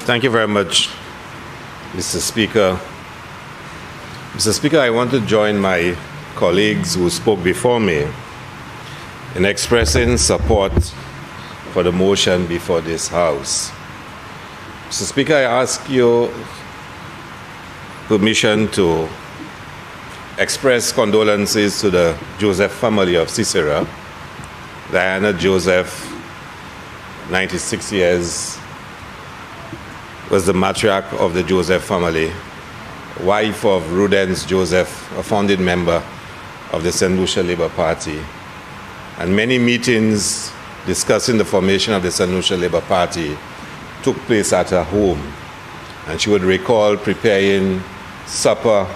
Thank you very much, Mr. Speaker. Mr. Speaker, I want to join my colleagues who spoke before me in expressing support for the motion before this House. Mr. Speaker, I ask your permission to express condolences to the Joseph family of Sisera. Diana Joseph, 96 years, was the matriarch of the Joseph family, wife of Rudens Joseph, a founding member of the St. Lucia Labour Party. And many meetings discussing the formation of the St. Lucia Labour Party took place at her home. And she would recall preparing supper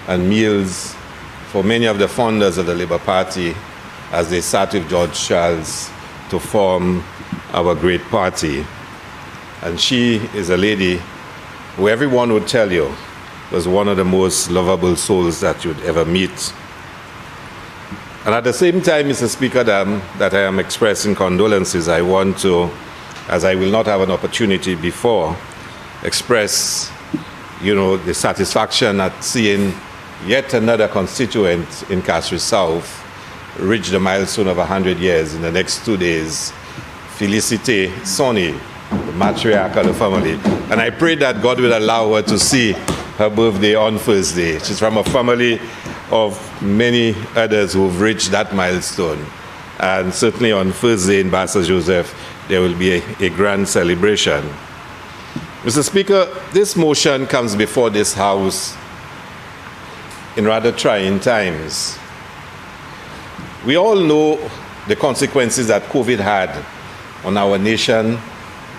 and meals for many of the founders of the Labour Party as they sat with George Charles to form our great party. And she is a lady who everyone would tell you was one of the most lovable souls that you'd ever meet. And at the same time, Mr. Speaker, that I am expressing condolences, I want to, as I will not have an opportunity before, express, the satisfaction at seeing yet another constituent in Castries South reach the milestone of 100 years in the next 2 days. Felicite Sonny, the matriarch of the family. And I pray that God will allow her to see her birthday on Thursday. She's from a family of many others who've reached that milestone. And certainly on Thursday in Bassa Joseph, there will be a grand celebration. Mr. Speaker, this motion comes before this House in rather trying times. We all know the consequences that COVID had on our nation,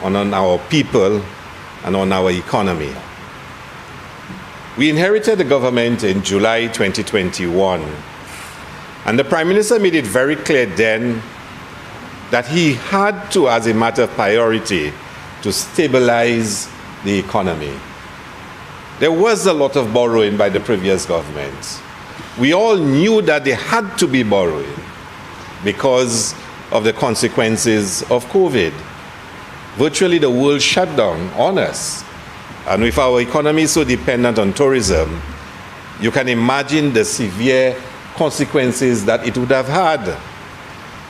on our people, and on our economy. We inherited the government in July 2021, and the Prime Minister made it very clear then that he had to, as a matter of priority, to stabilize the economy. There was a lot of borrowing by the previous government. We all knew that they had to be borrowing because of the consequences of COVID. Virtually the world shut down on us. And with our economy so dependent on tourism, you can imagine the severe consequences that it would have had.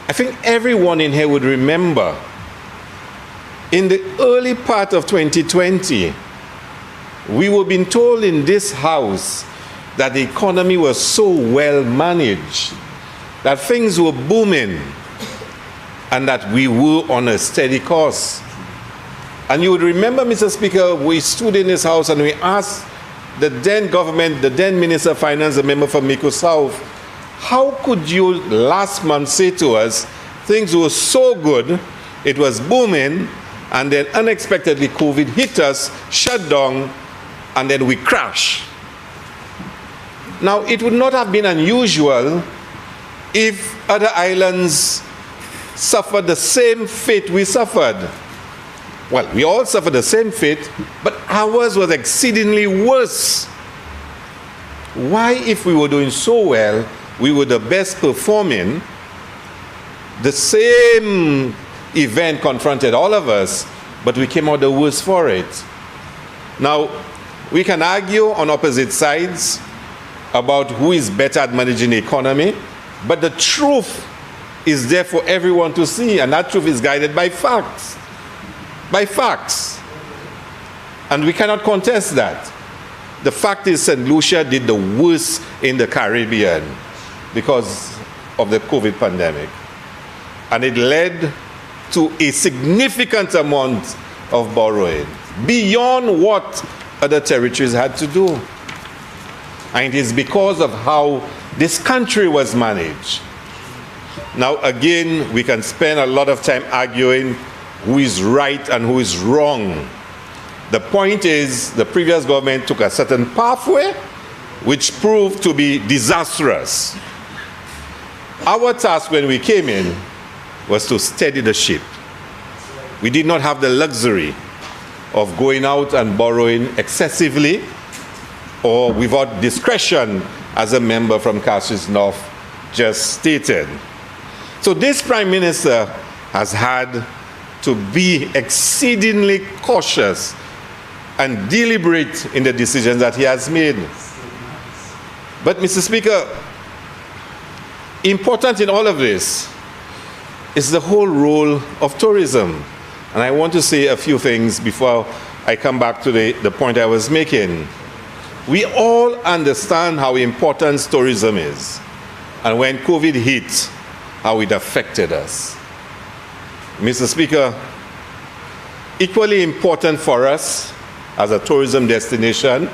I think everyone in here would remember in the early part of 2020, we were being told in this House that the economy was so well managed, that things were booming, and that we were on a steady course. And you would remember, Mr. Speaker, we stood in this House and we asked the then government, the then Minister of Finance, the member for Miko South, how could you last month say to us, things were so good, it was booming, and then unexpectedly COVID hit us, shut down, and then we crashed. Now, it would not have been unusual if other islands suffered the same fate we suffered. Well, we all suffered the same fate, but ours was exceedingly worse. Why, if we were doing so well, we were the best performing, the same event confronted all of us, but we came out the worst for it? Now, we can argue on opposite sides about who is better at managing the economy, but the truth is there for everyone to see, and that truth is guided by facts. By facts. And we cannot contest that. The fact is St. Lucia did the worst in the Caribbean because of the COVID pandemic. And it led to a significant amount of borrowing, beyond what other territories had to do. And it is because of how this country was managed. Now, again, we can spend a lot of time arguing who is right and who is wrong. The point is, the previous government took a certain pathway which proved to be disastrous. Our task when we came in was to steady the ship. We did not have the luxury of going out and borrowing excessively or without discretion, as a member from Castries North just stated. So this Prime Minister has had to be exceedingly cautious and deliberate in the decisions that he has made. But, Mr. Speaker, important in all of this is the whole role of tourism. And I want to say a few things before I come back to the point I was making. We all understand how important tourism is, and when COVID hit, how it affected us. Mr. Speaker, equally important for us as a tourism destination,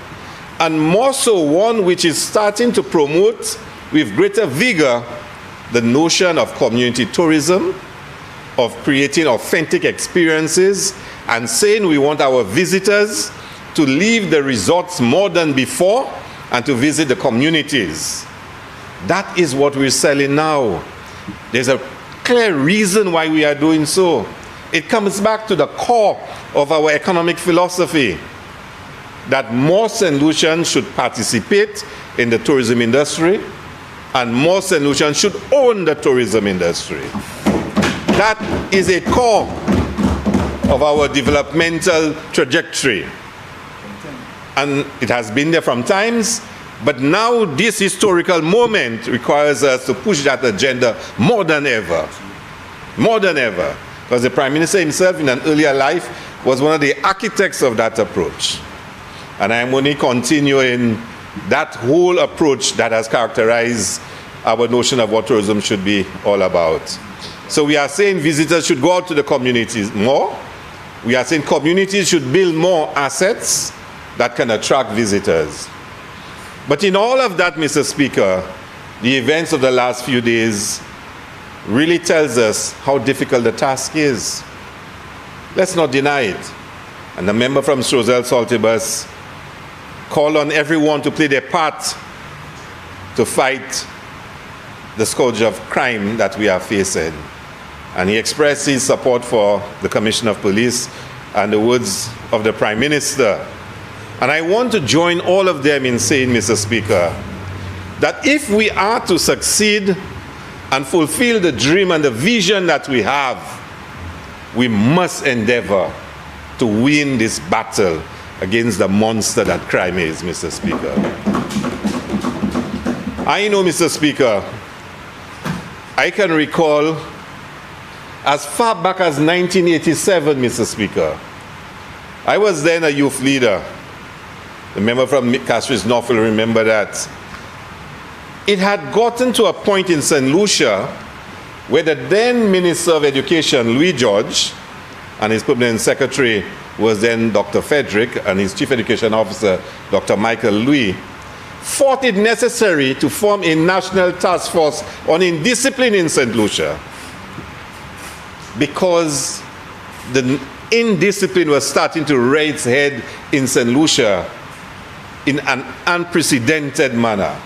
and more so one which is starting to promote with greater vigor the notion of community tourism, of creating authentic experiences, and saying we want our visitors to leave the resorts more than before and to visit the communities. That is what we're selling now. There's a clear reason why we are doing so. It comes back to the core of our economic philosophy, that more St. Lucians should participate in the tourism industry, and more St. Lucians should own the tourism industry. That is a core of our developmental trajectory. And it has been there from times, but now this historical moment requires us to push that agenda more than ever. More than ever. Because the Prime Minister himself in an earlier life was one of the architects of that approach. And I'm only continuing that whole approach that has characterized our notion of what tourism should be all about. So we are saying visitors should go out to the communities more. We are saying communities should build more assets that can attract visitors. But in all of that, Mr. Speaker, the events of the last few days really tells us how difficult the task is. Let's not deny it. And the member from Strozel Saltibus called on everyone to play their part to fight the scourge of crime that we are facing. And he expressed his support for the Commissioner of Police and the words of the Prime Minister. And I want to join all of them in saying, Mr. Speaker, that if we are to succeed and fulfill the dream and the vision that we have, we must endeavor to win this battle against the monster that crime is, Mr. Speaker. I know, Mr. Speaker, I can recall as far back as 1987, Mr. Speaker. I was then a youth leader. The member from Castries North will remember that. It had gotten to a point in St. Lucia where the then Minister of Education, Louis George, and his permanent secretary was then Dr. Frederick, and his Chief Education Officer, Dr. Michael Louis, thought it necessary to form a national task force on indiscipline in St. Lucia, because the indiscipline was starting to rear its head in St. Lucia in an unprecedented manner.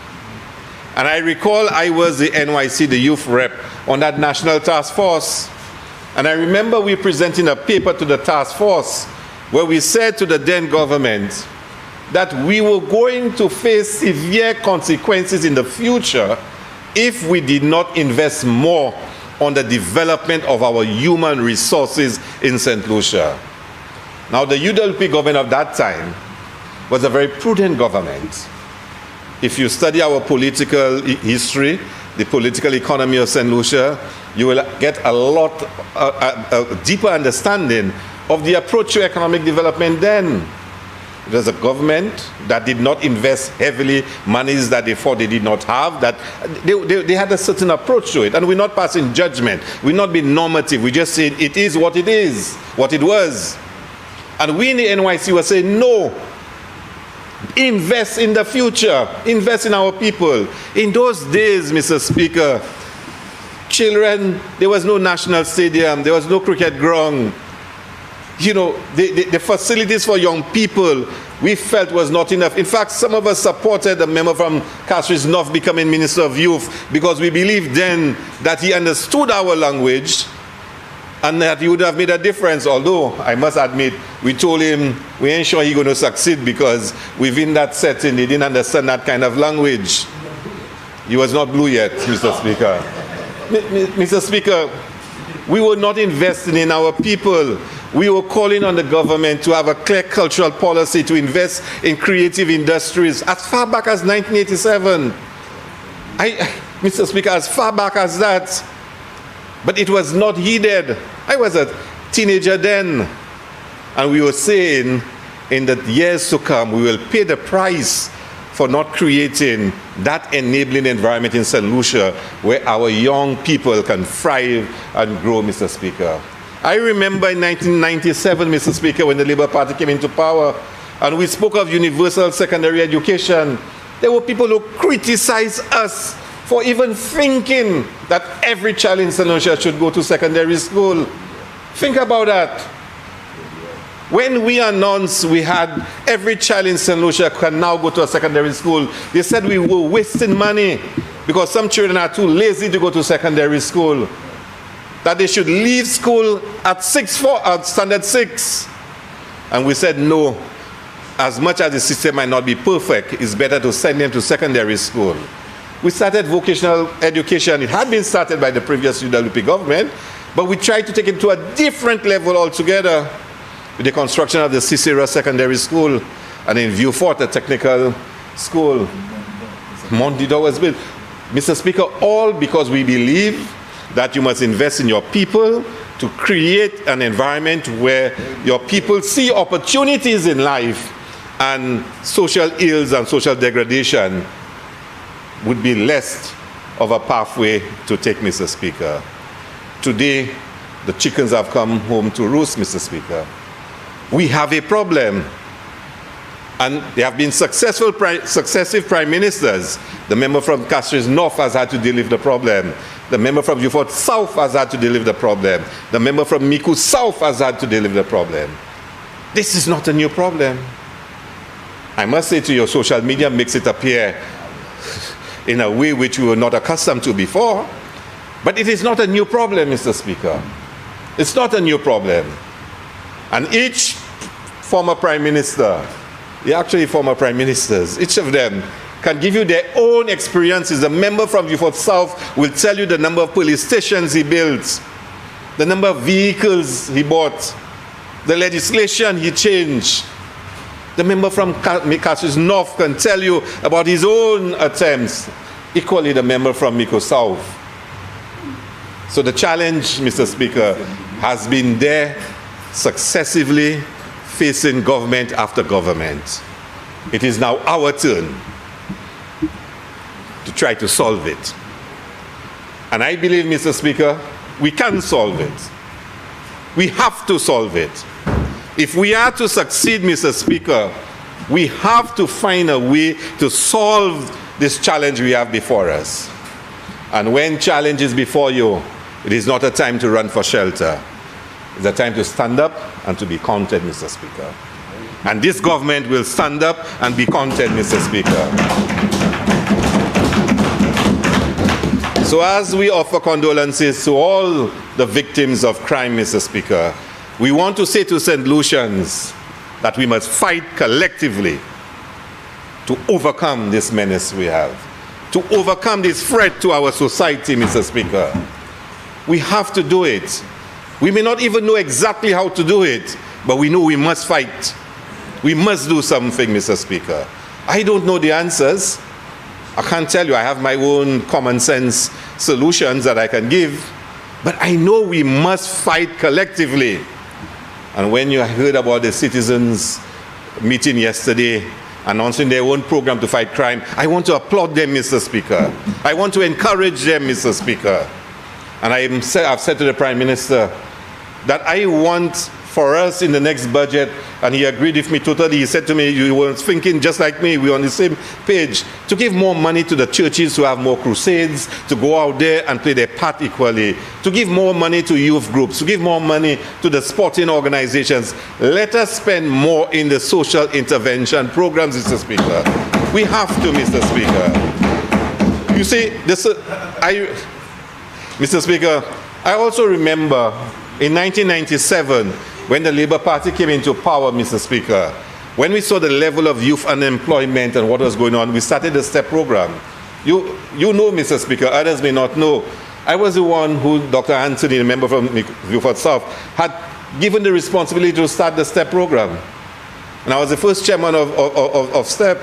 And I recall I was the NYC, the youth rep, on that national task force. And I remember we presenting a paper to the task force where we said to the then government that we were going to face severe consequences in the future if we did not invest more on the development of our human resources in St. Lucia. Now, the UWP government of that time was a very prudent government. If you study our political history, the political economy of St. Lucia, you will get a deeper understanding of the approach to economic development then. It was a government that did not invest heavily monies that they thought they did not have, that they had a certain approach to it. And we're not passing judgment. We're not being normative. We just say it is what it is, what it was. And we in the NYC were saying, no, invest in the future, invest in our people. In those days, Mr. Speaker, children, there was no national stadium, there was no cricket ground. You know, the facilities for young people we felt was not enough. In fact, some of us supported the member from Castries North becoming Minister of Youth because we believed then that he understood our language and that he would have made a difference. Although, I must admit, we told him we ain't sure he's going to succeed because within that setting, he didn't understand that kind of language. He was not blue yet, Mr. Speaker. Mr. Speaker, We were not investing in our people. We were calling on the government to have a clear cultural policy to invest in creative industries as far back as 1987. Mr. Speaker, as far back as that. But it was not heeded. I was a teenager then. And we were saying, in the years to come, we will pay the price for not creating that enabling environment in St. Lucia where our young people can thrive and grow, Mr. Speaker. I remember in 1997, Mr. Speaker, when the Labour Party came into power, and we spoke of universal secondary education, there were people who criticized us for even thinking that every child in St. Lucia should go to secondary school. Think about that. When we announced we had every child in St. Lucia can now go to a secondary school, they said we were wasting money because some children are too lazy to go to secondary school, that they should leave school at standard 6. And we said no. As much as the system might not be perfect, it's better to send them to secondary school. We started vocational education. It had been started by the previous UWP government, but we tried to take it to a different level altogether with the construction of the Cicero Secondary School and in Vieux-Fort, a technical school. Mondida was built. Mr. Speaker, all because we believe that you must invest in your people to create an environment where your people see opportunities in life, and social ills and social degradation would be less of a pathway to take, Mr. Speaker. Today, the chickens have come home to roost, Mr. Speaker. We have a problem. And there have been successive prime ministers. The member from Castries North has had to deal with the problem. The member from Vieux-Fort South has had to deal with the problem. The member from Micoud South has had to deal with the problem. This is not a new problem. I must say to you, social media makes it appear in a way which we were not accustomed to before. But it is not a new problem, Mr. Speaker. It's not a new problem. And each former prime minister, actually former prime ministers, each of them can give you their own experiences. The member from Vieux-Fort South will tell you the number of police stations he built, the number of vehicles he bought, the legislation he changed. The member from Castries North can tell you about his own attempts. Equally, the member from Micoud South. So the challenge, Mr. Speaker, has been there successively facing government after government. It is now our turn to try to solve it. And I believe, Mr. Speaker, we can solve it. We have to solve it. If we are to succeed, Mr. Speaker, we have to find a way to solve this challenge we have before us. And when challenge is before you, it is not a time to run for shelter. It's a time to stand up and to be counted, Mr. Speaker. And this government will stand up and be counted, Mr. Speaker. So as we offer condolences to all the victims of crime, Mr. Speaker, we want to say to St. Lucians that we must fight collectively to overcome this menace we have, to overcome this threat to our society, Mr. Speaker. We have to do it. We may not even know exactly how to do it, but we know we must fight. We must do something, Mr. Speaker. I don't know the answers. I can't tell you. I have my own common sense solutions that I can give, but I know we must fight collectively. And when you heard about the citizens meeting yesterday, announcing their own program to fight crime, I want to applaud them, Mr. Speaker. I want to encourage them, Mr. Speaker. And I've said to the Prime Minister that I want for us in the next budget, and he agreed with me totally. He said to me, you were thinking just like me, we're on the same page, to give more money to the churches to have more crusades, to go out there and play their part equally, to give more money to youth groups, to give more money to the sporting organizations. Let us spend more in the social intervention programs, Mr. Speaker. We have to, Mr. Speaker. You see, Mr. Speaker, I also remember in 1997, when the Labour Party came into power, Mr. Speaker, when we saw the level of youth unemployment and what was going on, we started the STEP program. You know, Mr. Speaker, others may not know, I was the one who Dr. Anthony, a member from Beaufort South, had given the responsibility to start the STEP program. And I was the first chairman of STEP.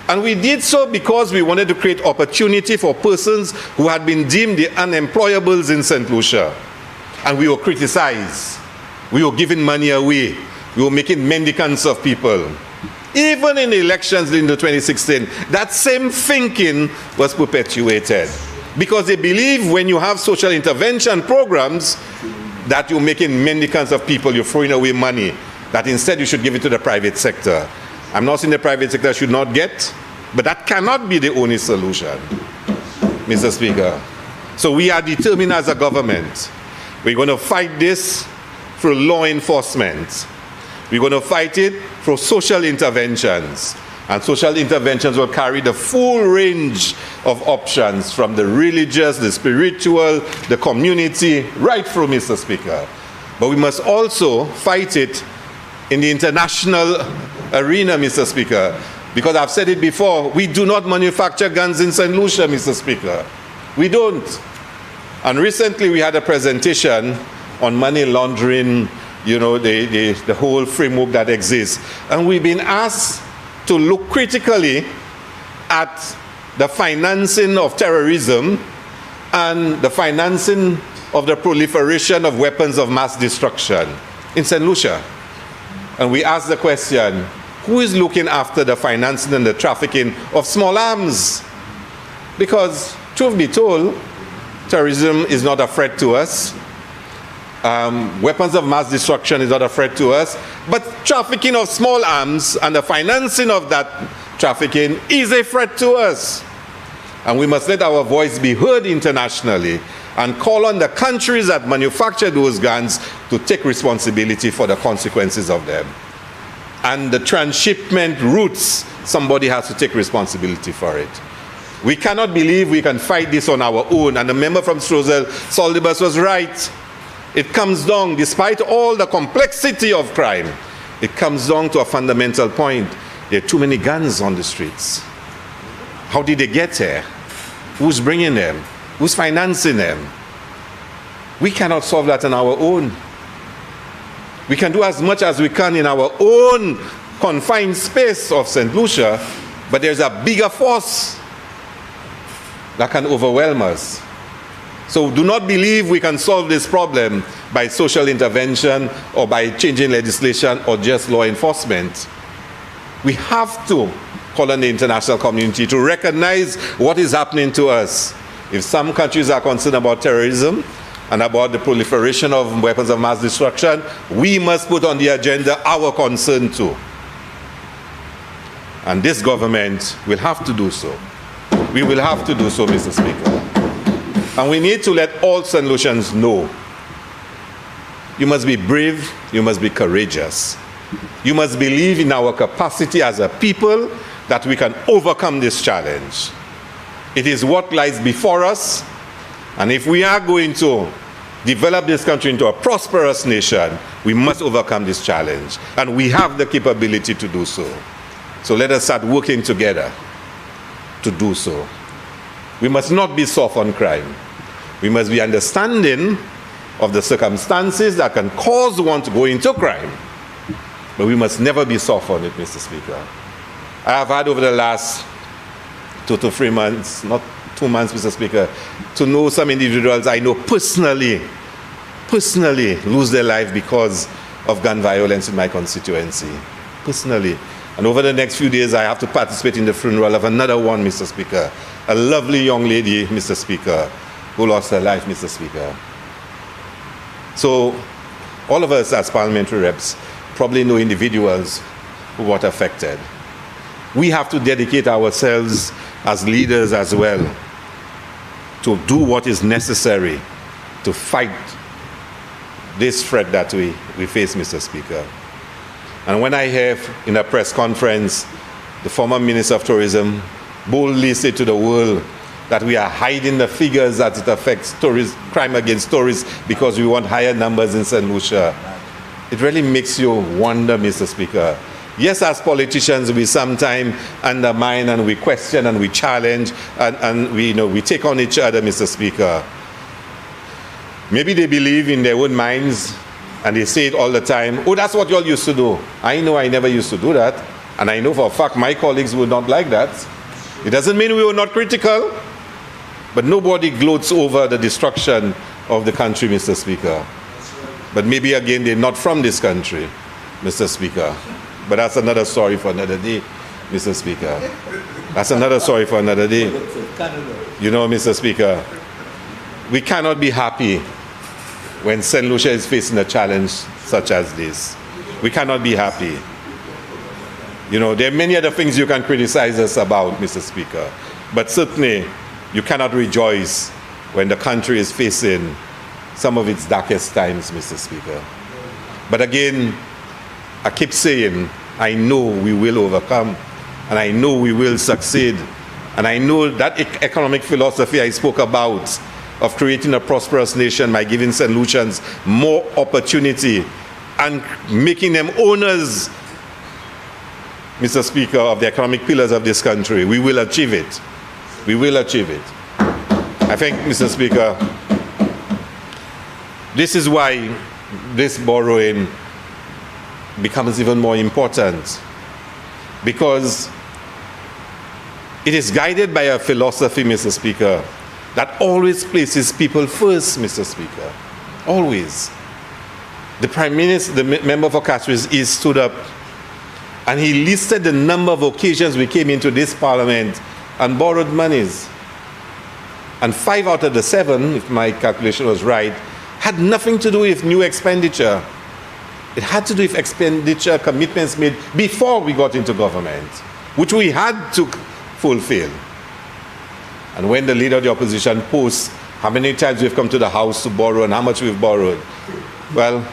And we did so because we wanted to create opportunity for persons who had been deemed the unemployables in St. Lucia. And we were criticized. We were giving money away. We were making mendicants of people. Even in the elections in the 2016, that same thinking was perpetuated. Because they believe when you have social intervention programs that you're making mendicants of people, you're throwing away money, that instead you should give it to the private sector. I'm not saying the private sector should not get, but that cannot be the only solution, Mr. Speaker. So we are determined as a government. We're going to fight this through law enforcement. We're going to fight it through social interventions. And social interventions will carry the full range of options from the religious, the spiritual, the community, right through, Mr. Speaker. But we must also fight it in the international arena, Mr. Speaker. Because I've said it before, we do not manufacture guns in St. Lucia, Mr. Speaker. We don't. And recently we had a presentation on money laundering, you know, the whole framework that exists. And we've been asked to look critically at the financing of terrorism and the financing of the proliferation of weapons of mass destruction in St. Lucia. And we ask the question, who is looking after the financing and the trafficking of small arms? Because, truth be told, terrorism is not a threat to us. Weapons of mass destruction is not a threat to us, but trafficking of small arms and the financing of that trafficking is a threat to us. And we must let our voice be heard internationally and call on the countries that manufacture those guns to take responsibility for the consequences of them. And the transshipment routes, somebody has to take responsibility for it. We cannot believe we can fight this on our own. And the member from Strozel, Soldibus, was right. It comes down, despite all the complexity of crime, it comes down to a fundamental point. There are too many guns on the streets. How did they get here? Who's bringing them? Who's financing them? We cannot solve that on our own. We can do as much as we can in our own confined space of St. Lucia, but there's a bigger force that can overwhelm us. So do not believe we can solve this problem by social intervention or by changing legislation or just law enforcement. We have to call on the international community to recognize what is happening to us. If some countries are concerned about terrorism and about the proliferation of weapons of mass destruction, we must put on the agenda our concern too. And this government will have to do so. We will have to do so, Mr. Speaker. And we need to let all St. Lucians know. You must be brave, you must be courageous. You must believe in our capacity as a people that we can overcome this challenge. It is what lies before us, and if we are going to develop this country into a prosperous nation, we must overcome this challenge. And we have the capability to do so. So let us start working together to do so. We must not be soft on crime. We must be understanding of the circumstances that can cause one to go into crime. But we must never be soft on it, Mr. Speaker. I have had over the last 2 to 3 months, not 2 months, Mr. Speaker, to know some individuals I know personally lose their life because of gun violence in my constituency. Personally. And over the next few days, I have to participate in the funeral of another one, Mr. Speaker. A lovely young lady, Mr. Speaker, who lost her life, Mr. Speaker. So, all of us as parliamentary reps probably know individuals who were affected. We have to dedicate ourselves as leaders as well to do what is necessary to fight this threat that we face, Mr. Speaker. And when I hear in a press conference the former Minister of Tourism boldly say to the world that we are hiding the figures that it affects crime against tourists because we want higher numbers in St. Lucia, it really makes you wonder, Mr. Speaker. Yes, as politicians, we sometimes undermine and we question and we challenge and we take on each other, Mr. Speaker. Maybe they believe in their own minds and they say it all the time, oh, that's what you all used to do. I know I never used to do that, and I know for a fact my colleagues would not like that. It doesn't mean we were not critical, but nobody gloats over the destruction of the country, Mr. Speaker. But maybe again, they're not from this country, Mr. Speaker. But that's another story for another day, Mr. Speaker. That's another story for another day. You know, Mr. Speaker, we cannot be happy when St. Lucia is facing a challenge such as this. We cannot be happy. You know, there are many other things you can criticize us about, Mr. Speaker. But certainly, you cannot rejoice when the country is facing some of its darkest times, Mr. Speaker. But again, I keep saying, I know we will overcome, and I know we will succeed. And I know that economic philosophy I spoke about of creating a prosperous nation by giving St. Lucians more opportunity and making them owners, Mr. Speaker, of the economic pillars of this country. We will achieve it. We will achieve it. I think, Mr. Speaker, this is why this borrowing becomes even more important, because it is guided by a philosophy, Mr. Speaker, that always places people first, Mr. Speaker. Always. The Prime Minister, the member for Castries East, stood up and he listed the number of occasions we came into this Parliament and borrowed monies. And 5 out of the 7, if my calculation was right, had nothing to do with new expenditure. It had to do with expenditure commitments made before we got into government, which we had to fulfill. And when the leader of the opposition posts how many times we've come to the House to borrow and how much we've borrowed, well,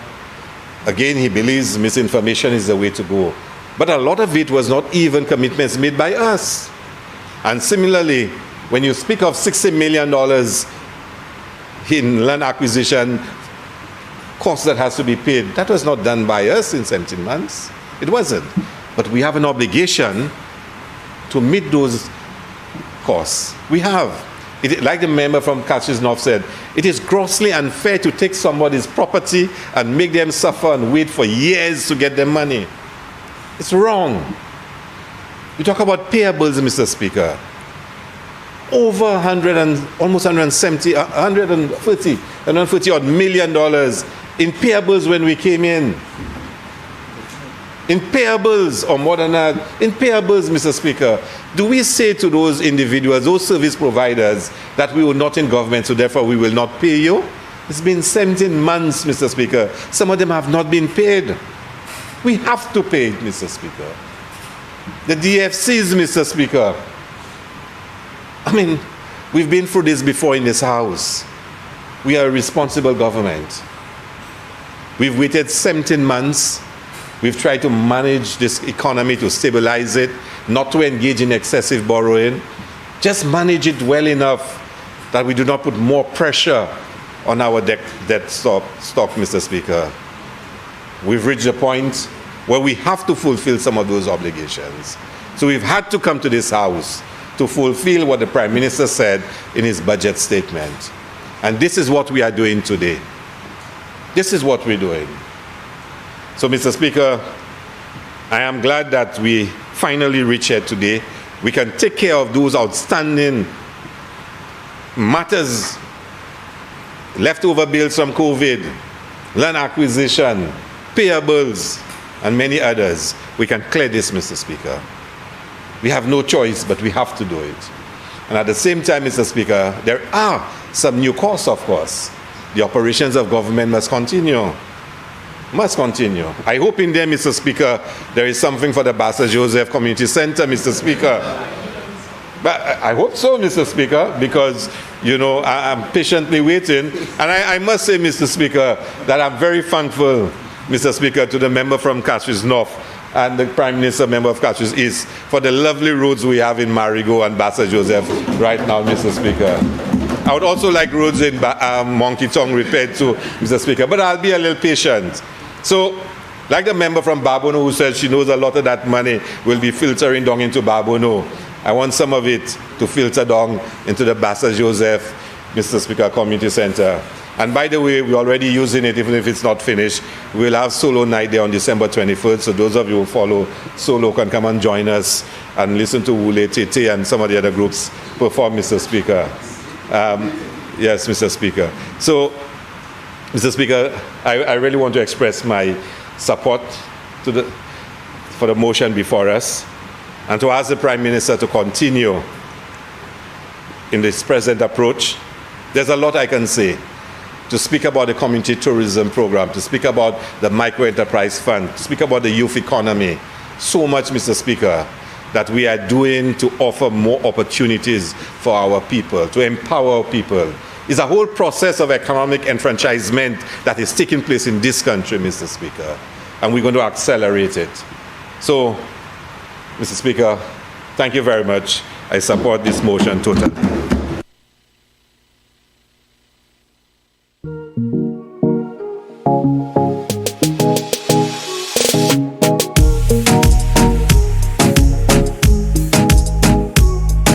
again, he believes misinformation is the way to go. But a lot of it was not even commitments made by us. And similarly, when you speak of $60 million in land acquisition cost that has to be paid, that was not done by us in 17 months. It wasn't. But we have an obligation to meet those costs. We have. Like the member from Castries North said, it is grossly unfair to take somebody's property and make them suffer and wait for years to get their money. It's wrong. You talk about payables, Mr. Speaker. Over almost 130 odd million dollars in payables when we came in. In payables, or more than that, in payables, Mr. Speaker, do we say to those individuals, those service providers, that we were not in government, so therefore we will not pay you? It's been 17 months, Mr. Speaker. Some of them have not been paid. We have to pay it, Mr. Speaker. The DFCs, Mr. Speaker. I mean, we've been through this before in this House. We are a responsible government. We've waited 17 months. We've tried to manage this economy, to stabilize it, not to engage in excessive borrowing. Just manage it well enough that we do not put more pressure on our debt stock, Mr. Speaker. We've reached a point where we have to fulfill some of those obligations. So we've had to come to this House to fulfill what the Prime Minister said in his budget statement. And this is what we are doing today. This is what we're doing. So, Mr. Speaker, I am glad that we finally reached here today. We can take care of those outstanding matters, leftover bills from COVID, land acquisition, payables, and many others. We can clear this, Mr. Speaker. We have no choice, but we have to do it. And at the same time, Mr. Speaker, there are some new costs, of course. The operations of government must continue. Must continue. I hope in there, Mr. Speaker, there is something for the Bassa Joseph Community Center, Mr. Speaker. But I hope so, Mr. Speaker, because, you know, I'm patiently waiting. And I must say, Mr. Speaker, that I'm very thankful, Mr. Speaker, to the member from Castries North and the Prime Minister member of Castries East for the lovely roads we have in Marigot and Bassa Joseph right now, Mr. Speaker. I would also like roads in Monkey Tongue repaired too, Mr. Speaker, but I'll be a little patient. So, like the member from Babono who said she knows a lot of that money will be filtering down into Babono, I want some of it to filter down into the Bassa Joseph, Mr. Speaker, Community Center. And by the way, we're already using it, even if it's not finished. We'll have Solo Night there on December 21st, so those of you who follow Solo can come and join us and listen to Wule Tete and some of the other groups perform, Mr. Speaker. Yes, Mr. Speaker. So, Mr. Speaker, I really want to express my support for the motion before us, and to ask the Prime Minister to continue in this present approach. There's a lot I can say. To speak about the community tourism program, to speak about the micro-enterprise fund, to speak about the youth economy. So much, Mr. Speaker, that we are doing to offer more opportunities for our people, to empower our people. It's a whole process of economic enfranchisement that is taking place in this country, Mr. Speaker, and we're going to accelerate it. So, Mr. Speaker, thank you very much. I support this motion totally.